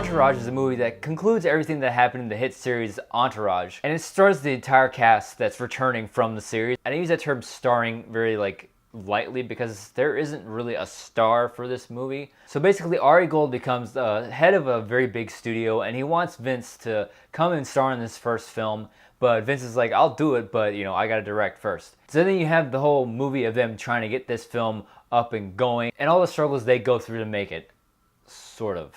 Entourage is a movie that concludes everything that happened in the hit series Entourage, and it stars the entire cast that's returning from the series. And I use that term starring very lightly because there isn't really a star for this movie. So basically Ari Gold becomes the head of a very big studio, and he wants Vince to come and star in this first film, but Vince is like, I'll do it, but I gotta direct first. So then you have the whole movie of them trying to get this film up and going and all the struggles they go through to make it, sort of.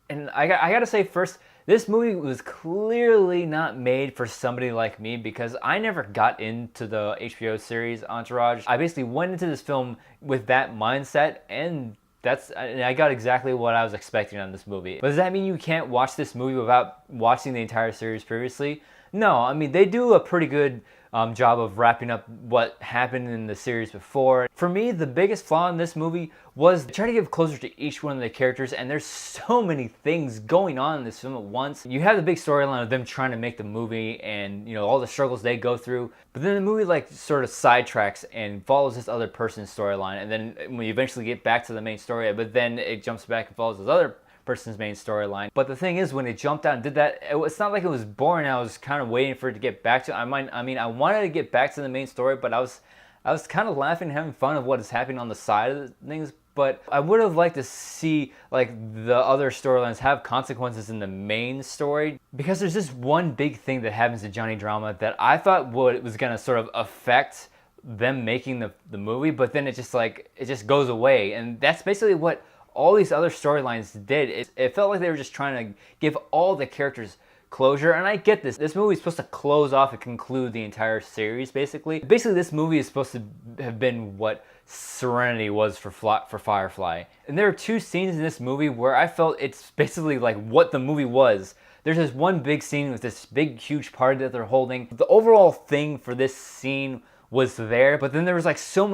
And I gotta say first, this movie was clearly not made for somebody like me because I never got into the HBO series Entourage. I basically went into this film with that mindset, and I got exactly what I was expecting on this movie. But does that mean you can't watch this movie without watching the entire series previously? No, I mean, they do a pretty good job of wrapping up what happened in the series before. For me, the biggest flaw in this movie was trying to give closure to each one of the characters, and there's so many things going on in this film at once. You have the big storyline of them trying to make the movie and all the struggles they go through, but then the movie sort of sidetracks and follows this other person's storyline, and then when you eventually get back to the main story, but then it jumps back and follows this other person's main storyline. But the thing is, when it jumped out and did that, it's not like it was boring. I was kind of waiting for it to get back to I wanted to get back to the main story, but I was kind of laughing and having fun of what is happening on the side of the things. But I would have liked to see the other storylines have consequences in the main story, because there's this one big thing that happens to Johnny Drama that I thought was gonna sort of affect them making the movie, but then it just goes away, and that's basically what all these other storylines did. It felt like they were just trying to give all the characters closure, and I get this. This movie is supposed to close off and conclude the entire series, basically. Basically, this movie is supposed to have been what Serenity was for Firefly. And there are two scenes in this movie where I felt it's basically like what the movie was. There's this one big scene with this big, huge party that they're holding. The overall thing for this scene was there, but then there was so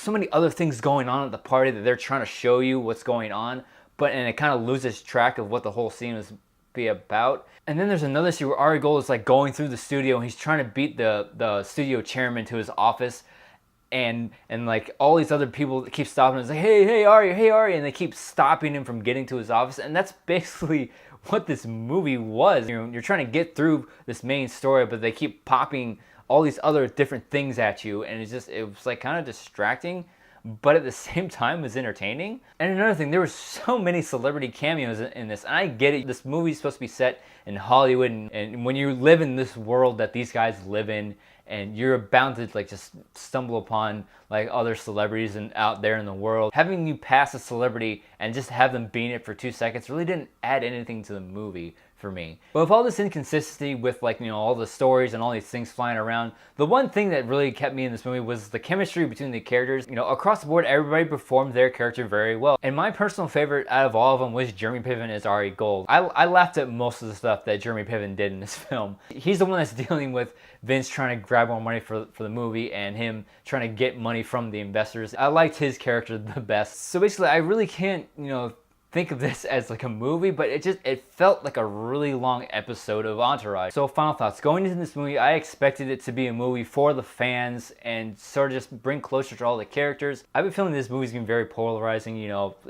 many other things going on at the party that they're trying to show you what's going on, and it kind of loses track of what the whole scene was be about. And then there's another scene where Ari Gold is going through the studio, and he's trying to beat the studio chairman to his office, and all these other people keep stopping him. It's like, hey Ari, and they keep stopping him from getting to his office. And that's basically what this movie was. You're trying to get through this main story, but they keep popping all these other different things at you, and it was kind of distracting, but at the same time it was entertaining. And another thing, there were so many celebrity cameos in this, and I get it. This movie is supposed to be set in Hollywood, and when you live in this world that these guys live in, and you're bound to just stumble upon other celebrities out there in the world, having you pass a celebrity and just have them be in it for 2 seconds really didn't add anything to the movie for me. But with all this inconsistency with all the stories and all these things flying around, the one thing that really kept me in this movie was the chemistry between the characters. Across the board, everybody performed their character very well. And my personal favorite out of all of them was Jeremy Piven as Ari Gold. I laughed at most of the stuff that Jeremy Piven did in this film. He's the one that's dealing with Vince trying to grab more money for the movie and him trying to get money from the investors. I liked his character the best. So basically, I really can't, think of this as a movie, but it felt like a really long episode of Entourage. So final thoughts. Going into this movie, I expected it to be a movie for the fans and sort of just bring closure to all the characters. I've been feeling this movie's gonna be very polarizing.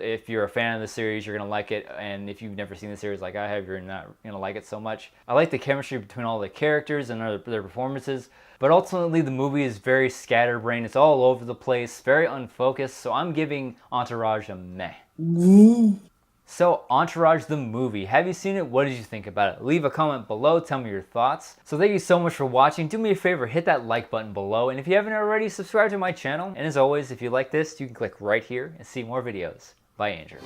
If you're a fan of the series, you're gonna like it, and if you've never seen the series like I have, you're not gonna like it so much. I like the chemistry between all the characters and their performances, but ultimately the movie is very scatterbrained. It's all over the place, very unfocused, so I'm giving Entourage a meh. So, Entourage the movie. Have you seen it? What did you think about it? Leave a comment below. Tell me your thoughts. So thank you so much for watching. Do me a favor, hit that like button below. And if you haven't already, subscribe to my channel. And as always, if you like this, you can click right here and see more videos. Bye, Andrew.